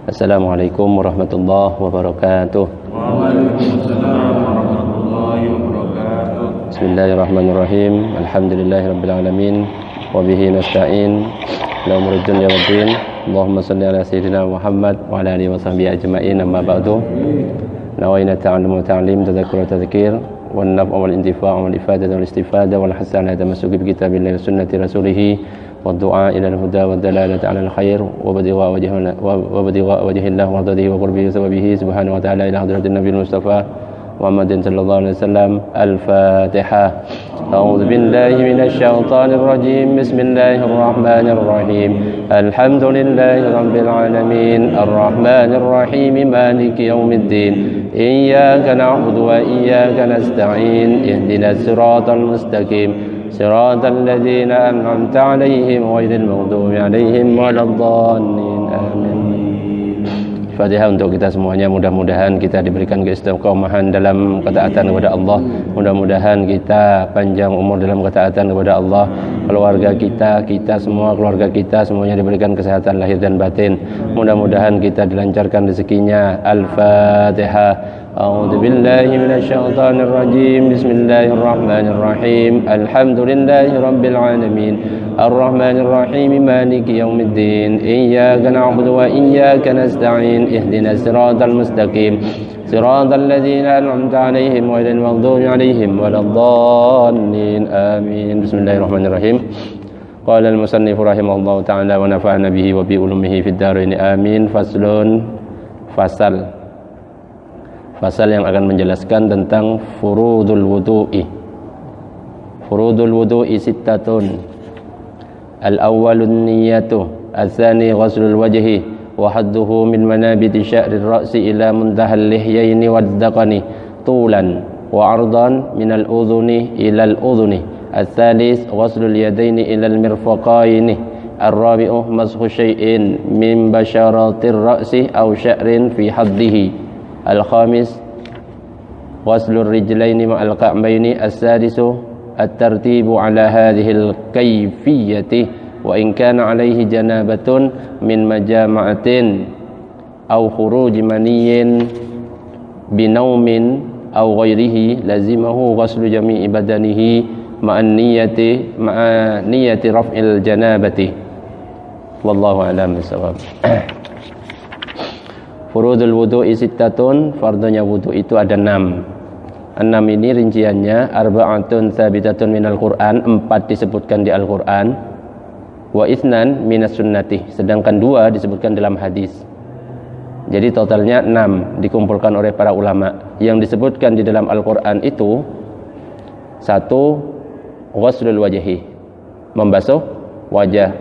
Assalamualaikum warahmatullahi wabarakatuh. Waalaikumsalam warahmatullahi wabarakatuh. Bismillahirrahmanirrahim. Alhamdulillahirabbil alamin wa bihi nasta'in la umuri dunya waddin. Allahumma shalli ala sayyidina Muhammad wa ala alihi wa sahbihi ajma'in. Amma ba'du. Nawaina ta'allum wa ta'lim, tadhakkur wa tadhkir, wan naf'a wal intifa' wal ifadah wal istifada wal hasan ala tamassuki bi kitabillahi wa sunnati rasulih والدعاء إلى الهدى والدلالة على الخير وابتغاء وجه الله وارضاته وقربه وثوابه سبحانه وتعالى إلى حضرة النبي المصطفى محمد صلى الله عليه وسلم. الفاتحة. أعوذ بالله من الشيطان الرجيم. بسم الله الرحمن الرحيم. الحمد لله رب العالمين الرحمن الرحيم مالك يوم الدين إياك نعبد وإياك نستعين اهدنا الصراط المستقيم صراط الذين أنعمت عليهم غير المغضوب عليهم ولا الضالين. Amin. Fatihah untuk kita semuanya. Mudah-mudahan kita diberikan keistiqomahan dalam ketaatan kepada Allah. Mudah-mudahan kita panjang umur dalam ketaatan kepada Allah. Keluarga kita semua, keluarga kita semuanya diberikan kesehatan lahir dan batin. Mudah-mudahan kita dilancarkan rezekinya. Al-Fatihah. A'udzu billahi minasyaitonir rajim. Bismillahirrahmanirrahim. Alhamdulillahi rabbil alamin. Arrahmanir rahim. Maliki yaumiddin. Iyyaka na'budu wa iyyaka nasta'in. Ihdinas siratal mustaqim. Siratal ladzina an'amta 'alaihim ghairil maghdubi 'alaihim waladdallin. Amin. Bismillahirrahmanirrahim. Qala al-musannif rahimahullahu ta'ala wa nafa'ana bihi wa bi ulumihi fid dharain. Amin. Faslun. Fasal yang akan menjelaskan tentang furudul wudu'i. Furudul wudu'i sittatun. Al-awwalun niyatu, al-thani ghuslul wajhi, wa hadduhu min manabiti sya'rir ra'si ila muntahal lihyaini wad-daqani tulan wa 'ardan min al-udhuni ila al-udhuni. Al-thalith ghuslul yadaini ila al-mirfaqaini. Ar-rabi'u mashu syai'in min basharatir ra'si aw sya'rin fi haddihi. Al-khamis ghuslur rijlaini ma'al ka'baini. As-sadisu at-tartibu ala hadhihi al-kayfiyyati wa in kana alayhi janabatun min majama'atin aw khuruj maniyyin binaumin aw ghairihi lazimahu ghuslu jami'i badanihi ma'an niyyati raf'il janabati. Wallahu a'lam bissawab. Furudul wudu'i sittatun, fardunya wudu itu ada 6. 6 ini rinciannya arba'atun tsabitatun minal Qur'an, 4 disebutkan di Al-Qur'an, wa itsnan minas sunnati, sedangkan 2 disebutkan dalam hadis. Jadi totalnya 6 dikumpulkan oleh para ulama. Yang disebutkan di dalam Al-Qur'an itu 1 ghuslul wajhi, membasuh wajah.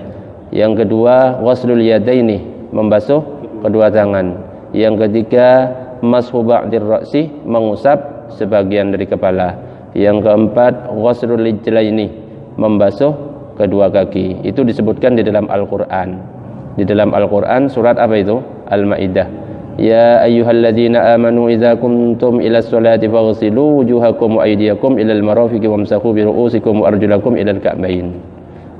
Yang kedua ghuslul yadaini, membasuh kedua tangan. Yang ketiga mashu ba'dir ra'si, mengusap sebagian dari kepala. Yang keempat ghuslul rijlaini, membasuh kedua kaki. Itu disebutkan di dalam Al-Qur'an. Di dalam Al-Qur'an surat apa itu? Al-Maidah. Ya ayyuhalladzina amanu idza kuntum ilas sholati faghsilu wujuhakum wa aydiyakum ilal marafiqi wamsahu bi ru'usikum wa arjulakum ilal ka'bain.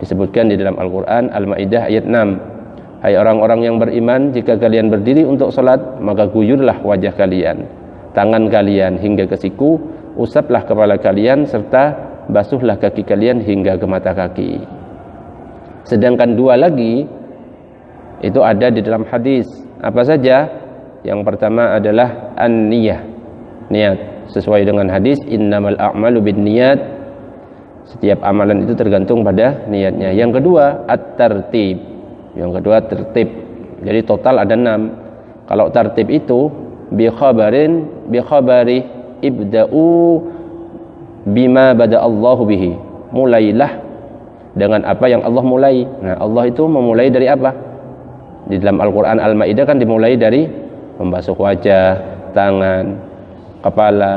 Disebutkan di dalam Al-Qur'an Al-Maidah ayat 6. Hai orang-orang yang beriman, jika kalian berdiri untuk salat, maka guyurlah wajah kalian, tangan kalian hingga ke siku, usaplah kepala kalian serta basuhlah kaki kalian hingga ke mata kaki. Sedangkan 2 lagi itu ada di dalam hadis. Apa saja? Yang pertama adalah an-niyah, niat. Sesuai dengan hadis innamal a'malu binniyat, setiap amalan itu tergantung pada niatnya. Yang kedua at-tartib. Yang kedua tertib. Jadi total ada 6. Kalau tertib itu bi khabari ibda'u bima bada Allahu bihi. Mulailah dengan apa yang Allah mulai. Nah, Allah itu memulai dari apa? Di dalam Al-Qur'an Al-Maidah kan dimulai dari membasuh wajah, tangan, kepala,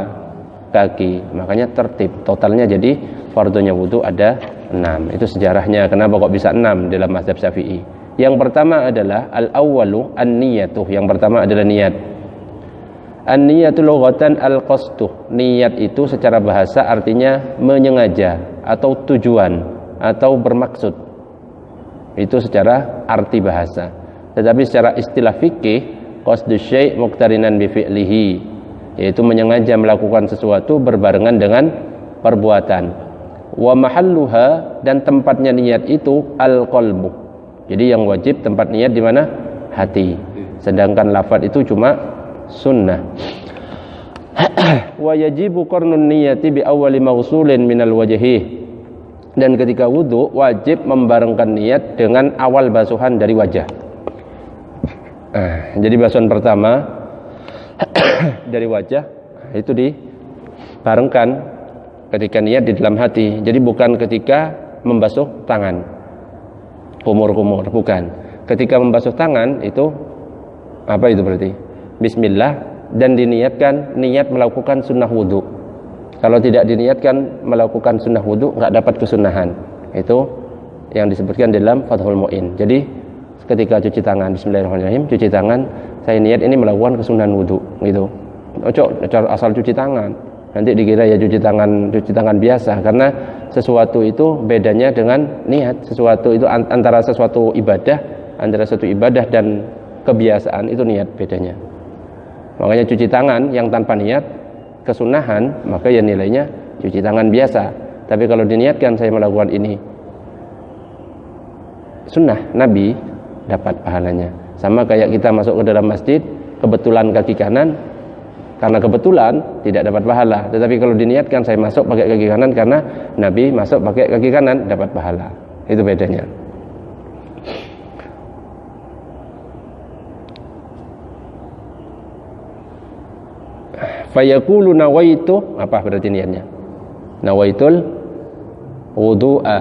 kaki. Makanya tertib. Totalnya jadi fardunya wudu ada 6. Itu sejarahnya kenapa kok bisa 6 dalam mazhab Syafi'i. Yang pertama adalah al-awwalu an-niyatuh. Yang pertama adalah niat. An-niyatu lughatan al-qasdu. Niat itu secara bahasa artinya menyengaja atau tujuan atau bermaksud. Itu secara arti bahasa. Tetapi secara istilah fikih qasdu syai' muqtarinan bi fi'lihi, yaitu menyengaja melakukan sesuatu berbarengan dengan perbuatan. Wa mahalluha, dan tempatnya niat itu al-qalbu. Jadi yang wajib tempat niat di mana? Hati. Sedangkan lafaz itu cuma sunnah. Wa yajibu qarnun niyati bi awwali maghsulin minal wajhi. Dan ketika wudu wajib membarengkan niat dengan awal basuhan dari wajah. Jadi basuhan pertama dari wajah itu dibarengkan ketika niat di dalam hati. Jadi bukan ketika membasuh tangan, kumur-kumur, bukan. Ketika membasuh tangan itu apa itu berarti? Bismillah, dan diniatkan niat melakukan sunnah wudu. Kalau tidak diniatkan melakukan sunnah wudu, nggak dapat kesunahan. Itu yang disebutkan dalam Fathul Mu'in. Jadi ketika cuci tangan, bismillahirrahmanirrahim, cuci tangan, saya niat ini melakukan kesunahan wudu, gitu. Ojo asal cuci tangan, nanti dikira ya cuci tangan biasa. Karena sesuatu itu bedanya dengan niat. Sesuatu itu antara suatu ibadah dan kebiasaan itu niat bedanya. Makanya cuci tangan yang tanpa niat kesunahan, maka ya nilainya cuci tangan biasa. Tapi kalau diniatkan saya melakukan ini sunnah Nabi, dapat pahalanya. Sama kayak kita masuk ke dalam masjid, kebetulan kaki kanan, karena kebetulan tidak dapat pahala. Tetapi kalau diniatkan saya masuk pakai kaki kanan karena Nabi masuk pakai kaki kanan, dapat pahala. Itu bedanya. Fayaqulu nawaitu, apa berarti niatnya? Nawaitul wudu'a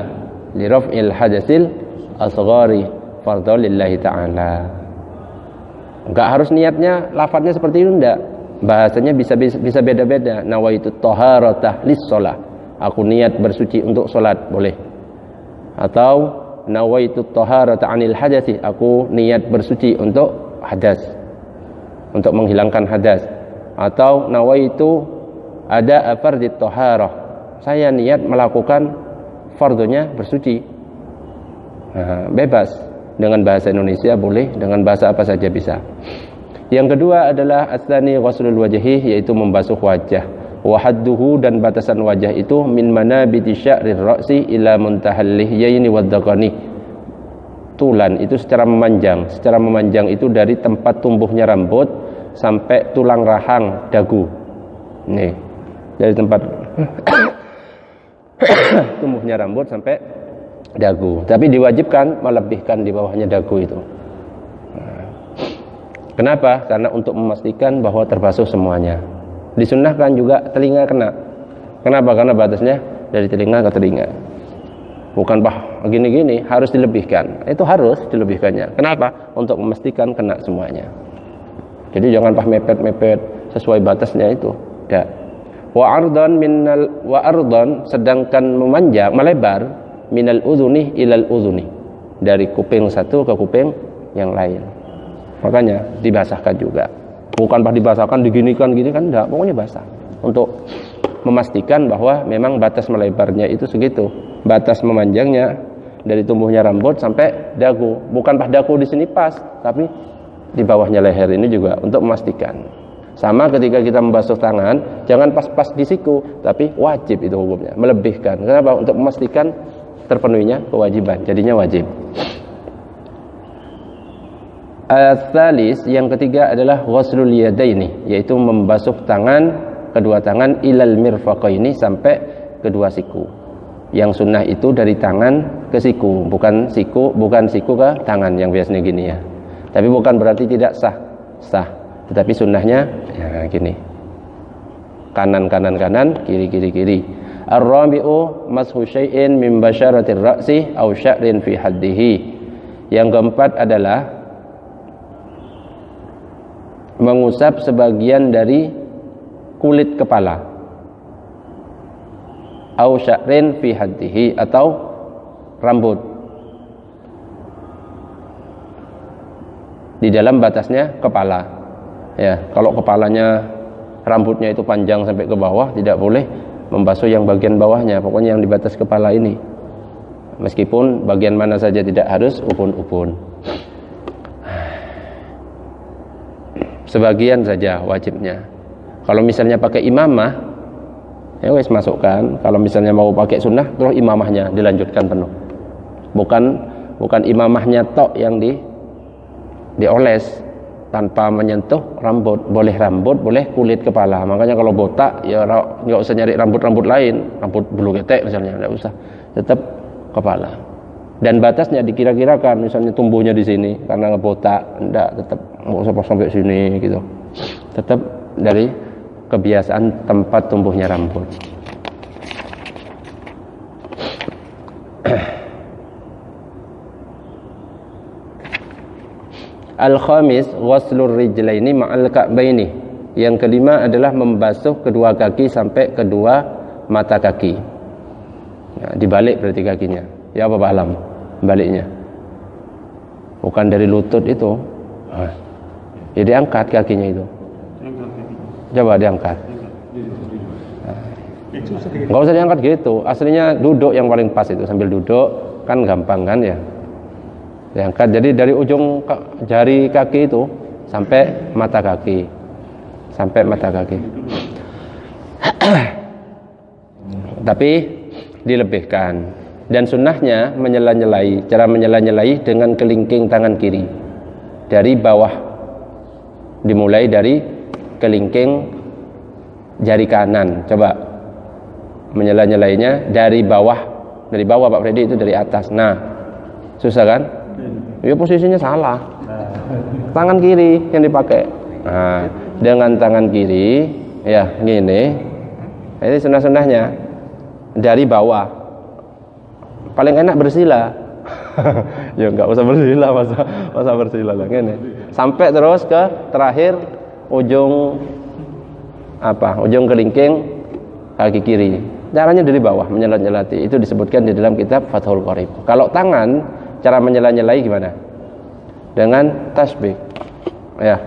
li raf'il hadasil asghari fardhu lillahi ta'ala. Enggak harus niatnya lafadznya seperti itu, enggak. Bahasanya bisa beda-beda. Nawaitu taharatah lis-shalah. Aku niat bersuci untuk salat, boleh. Atau nawaitu taharata 'anil hadasi. Aku niat bersuci untuk hadas, untuk menghilangkan hadas. Atau nawaitu ada fardhit taharah, saya niat melakukan fardunya bersuci. Bebas, dengan bahasa Indonesia boleh, dengan bahasa apa saja bisa. Yang kedua adalah asani ghuslul wajhi, yaitu membasuh wajah. Wa hadduhu, dan batasan wajah itu min manabiti sya'rir ra'si ila muntahal lihyaini waddaqani. Tulan itu secara memanjang itu dari tempat tumbuhnya rambut sampai tulang rahang dagu. Nih, dari tempat tumbuhnya rambut sampai dagu. Tapi diwajibkan melebihkan di bawahnya dagu itu. Kenapa? Karena untuk memastikan bahwa terbasuh semuanya. Disunnahkan juga telinga kena. Kenapa? Karena batasnya dari telinga ke telinga. Bukan gini-gini, harus dilebihkan. Itu harus dilebihkannya. Kenapa? Untuk memastikan kena semuanya. Jadi jangan mepet-mepet sesuai batasnya itu. Ya. Wa ardan, sedangkan memanjang, melebar minal udhuni ilal udhuni, dari kuping satu ke kuping yang lain. Makanya dibasahkan juga. Bukan dibasahkan diginikan gini kan, enggak, pokoknya basah. Untuk memastikan bahwa memang batas melebarnya itu segitu. Batas memanjangnya dari tumbuhnya rambut sampai dagu. Bukan dagu di sini pas, tapi di bawahnya leher ini juga untuk memastikan. Sama ketika kita membasuh tangan, jangan pas-pas di siku, tapi wajib itu hukumnya, melebihkan. Kenapa? Untuk memastikan terpenuhinya kewajiban, jadinya wajib. Al-tsalis, yang ketiga adalah ghuslul yadaini, yaitu membasuh kedua tangan ilal mirfaqaini, sampai kedua siku. Yang sunnah itu dari tangan ke siku, bukan siku ke tangan yang biasanya gini ya. Tapi bukan berarti tidak sah. Tetapi sunnahnya ya gini. Kanan, kiri. Ar-rabi'u mashu syai'in min basyaratir ra'si aw sya'rin fi haddihi. Yang keempat adalah mengusap sebagian dari kulit kepala. Aw sya'rin fi haddihi, atau rambut di dalam batasnya kepala. Ya, kalau kepalanya rambutnya itu panjang sampai ke bawah, tidak boleh membasuh yang bagian bawahnya, pokoknya yang di batas kepala ini. Meskipun bagian mana saja, tidak harus ubun-ubun. sebagian saja wajibnya. Kalau misalnya pakai imamah, ya wes masukkan. Kalau misalnya mau pakai sunnah, terus imamahnya dilanjutkan penuh. Bukan imamahnya tok yang dioles tanpa menyentuh rambut. Boleh rambut, boleh kulit kepala. Makanya kalau botak ya nggak usah nyari rambut lain, rambut bulu ketek misalnya, nggak usah. Tetap kepala. Dan batasnya dikira-kirakan, misalnya tumbuhnya di sini karena ngebotak, enggak, tetap nggak usah sampai sini gitu. Tetap dari kebiasaan tempat tumbuhnya rambut. Al-khamis ghuslur rijlaini ma'al ka'baini. Yang kelima adalah membasuh kedua kaki sampai kedua mata kaki. Nah, dibalik berarti kakinya. Ya apa Pak Alam? Baliknya. Bukan dari lutut itu. Jadi angkat kakinya itu. Coba diangkat. Nggak usah diangkat gitu. Aslinya duduk yang paling pas itu, sambil duduk kan gampang kan ya. Diangkat. Jadi dari ujung jari kaki itu sampai mata kaki. Sampai mata kaki. Tapi dilebihkan. Dan sunnahnya menyela-nyelai. Cara menyela-nyelai dengan kelingking tangan kiri. Dari bawah. Dimulai dari kelingking jari kanan. Coba menyela-nyelainya dari bawah Pak Freddy, itu dari atas. Nah, susah kan? Ya posisinya salah. Tangan kiri yang dipakai. Nah, dengan tangan kiri ya gini. Ini sunnah-sunnahnya dari bawah. Paling enak bersila. Ya enggak usah bersila, masa bersila lah gini. Sampai terus ke terakhir ujung kelingking kaki kiri. Caranya dari bawah, menyelat-nyelati. Itu disebutkan di dalam kitab Fathul Qorib. Kalau tangan, cara menyelat-nyelai gimana? Dengan tasbih. Ya.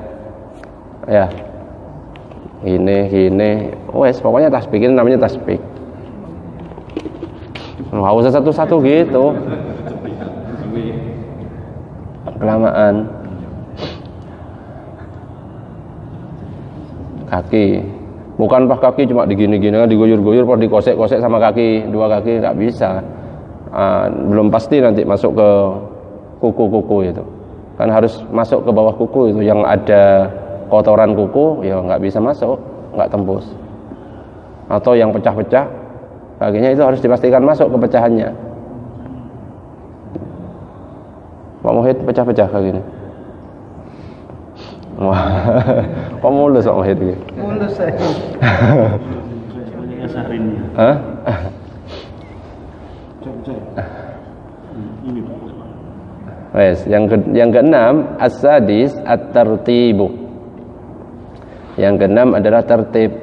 Gini. Wes, pokoknya tasbih, ini namanya tasbih. Nggak usah satu-satu gitu. Kelamaan. Kaki, bukan pas kaki cuma digini-gini, diguyur-guyur, pas dikosek-kosek sama kaki, dua kaki nggak bisa. Belum pasti nanti masuk ke kuku-kuku itu. Kan harus masuk ke bawah kuku itu, yang ada kotoran kuku, ya nggak bisa masuk, nggak tembus. Atau yang pecah-pecah, kakinya itu harus dipastikan masuk ke pecahannya. Pak Muhid pecah-pecah kakinya. Wah, kok mulus Pak Muhid gitu? Mulus saya. Hah? Ini Pak. Wes, yang keenam as-sadis at-tartibu. Yang keenam adalah tertib.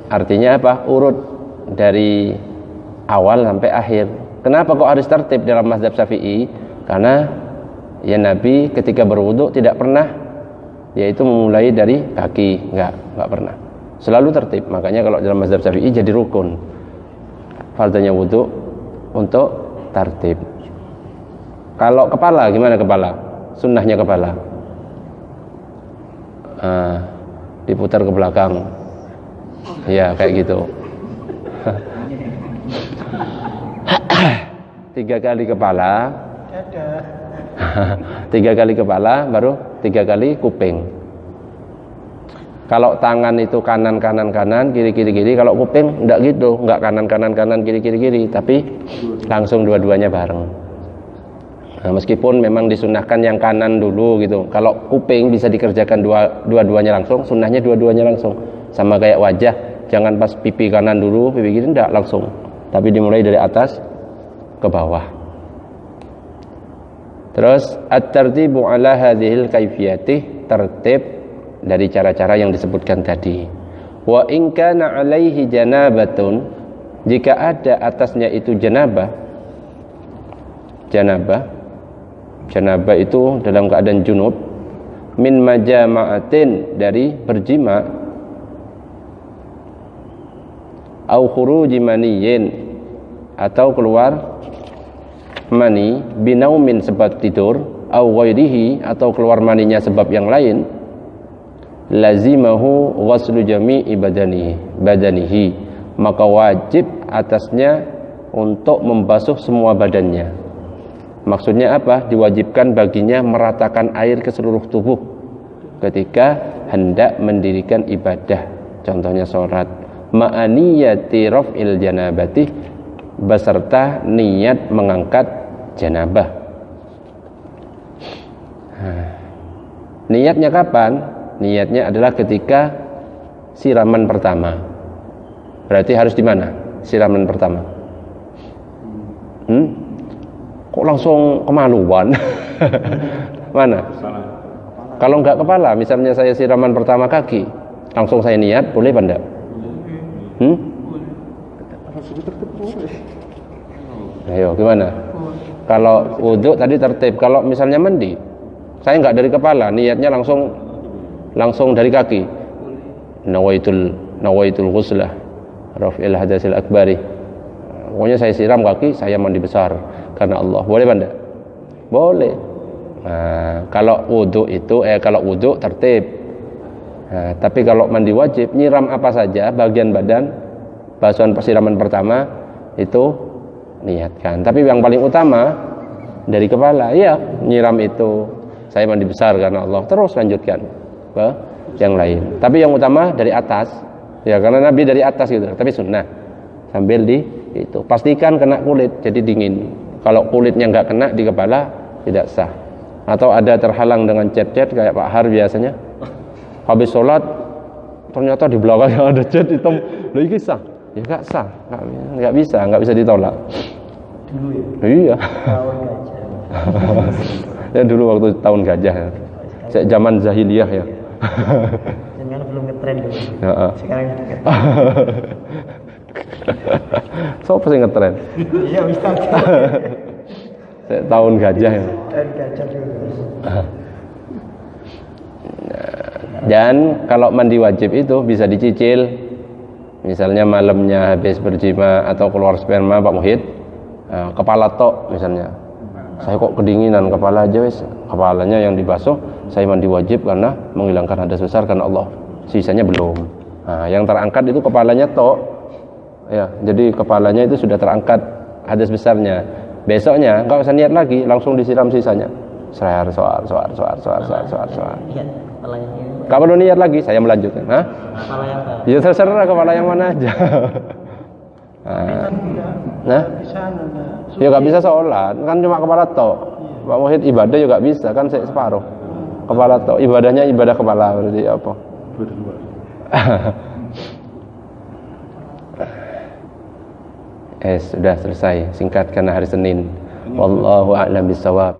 Artinya apa? Urut dari awal sampai akhir. Kenapa kok harus tertib dalam mazhab Syafi'i? Karena ya Nabi ketika berwudu tidak pernah yaitu memulai dari kaki, enggak pernah. Selalu tertib. Makanya kalau dalam mazhab Syafi'i jadi rukun. Fardhunya wudu untuk tertib. Kalau kepala, gimana kepala? Sunnahnya kepala. Diputar ke belakang. Ya, kayak gitu. 3 kali kepala. 3 kali kepala, baru 3 kali kuping. Kalau tangan itu kanan, kiri. Kalau kuping enggak gitu, enggak kanan, kiri, tapi langsung dua-duanya bareng. Nah, meskipun memang disunahkan yang kanan dulu gitu. Kalau kuping bisa dikerjakan dua-duanya langsung, sunnahnya dua-duanya langsung. Sama kayak wajah, jangan pas pipi kanan dulu, pipi kiri enggak langsung. Tapi dimulai dari atas ke bawah. Terus at-tartibu ala hadhil kaifiyati, tertib dari cara-cara yang disebutkan tadi. Wa in kana alaihi janabatun, jika ada atasnya itu janabah itu dalam keadaan junub, min majama'atin, dari berjima, au khuruji maniyin, atau keluar mani, binaumin sebab tidur, au ghairihi, atau keluar maninya sebab yang lain, lazimahu ghuslu jami'i badanihi, maka wajib atasnya untuk membasuh semua badannya. Maksudnya apa? Diwajibkan baginya meratakan air ke seluruh tubuh ketika hendak mendirikan ibadah, contohnya sholat, ma'aniyati raf'il janabati, beserta niat mengangkat janabah. Niatnya kapan? Niatnya adalah ketika siraman pertama. Berarti harus di mana siraman pertama? Kok langsung kemaluan? Mana? Kalau enggak kepala, misalnya saya siraman pertama kaki, langsung saya niat, boleh apa enggak? Ayo, gimana? Kalau wudhu tadi tertib, kalau misalnya mandi, saya enggak dari kepala, niatnya langsung dari kaki. Nawaitul ghuslah raf'il hadasil akbari. Pokoknya saya siram kaki, saya mandi besar karena Allah. Boleh apa enggak? Boleh. Nah, kalau wudhu tertib. Nah, tapi kalau mandi wajib, nyiram apa saja bagian badan, basuhan persiraman pertama itu niatkan. Tapi yang paling utama dari kepala, ya nyiram itu saya mandi besar karena Allah. Terus lanjutkan ke yang lain. Tapi yang utama dari atas, ya karena Nabi dari atas gitu. Tapi sunnah sambil di itu pastikan kena kulit, jadi dingin. Kalau kulitnya nggak kena di kepala tidak sah. Atau ada terhalang dengan cat-cat kayak Pak Har biasanya. Habis sholat ternyata di belakangnya ada cat hitam. Loh ini sah? Ya nggak sah, nggak bisa ditolak. Dulu ya? Iya. Tahun gajah. Ya dulu waktu tahun gajah ya. Zaman jahiliyah ya. Jangan belum ngetren dulu. Ya, Sekarang ngetren. Siapa sih ngetren? Iya Ustaz. Tahun gajah ya. Dan gajah dulu. Dan kalau mandi wajib itu bisa dicicil. Misalnya malamnya habis berjima atau keluar sperma Pak Muhid, kepala tok misalnya. Saya kok kedinginan kepala aja wis. Kepalanya yang dibasuh, saya mandi wajib karena menghilangkan hadas besar karena Allah. Sisanya belum. Nah, yang terangkat itu kepalanya tok. Ya, jadi kepalanya itu sudah terangkat hadas besarnya. Besoknya enggak usah niat lagi, langsung disiram sisanya. Soar. Iya, kepala yang ini. Enggak perlu niat lagi, saya melanjutkan. Hah? Kepala yang apa? Ya terserah kepala yang mana aja. Nah, ya nggak bisa sholat, kan cuma kepala tok. Pak Muhid ibadah juga bisa, kan saya separuh. Kepala tok, ibadahnya ibadah kepala berarti apa? Sudah selesai, singkat karena hari Senin. Wallahu a'lam bishawab.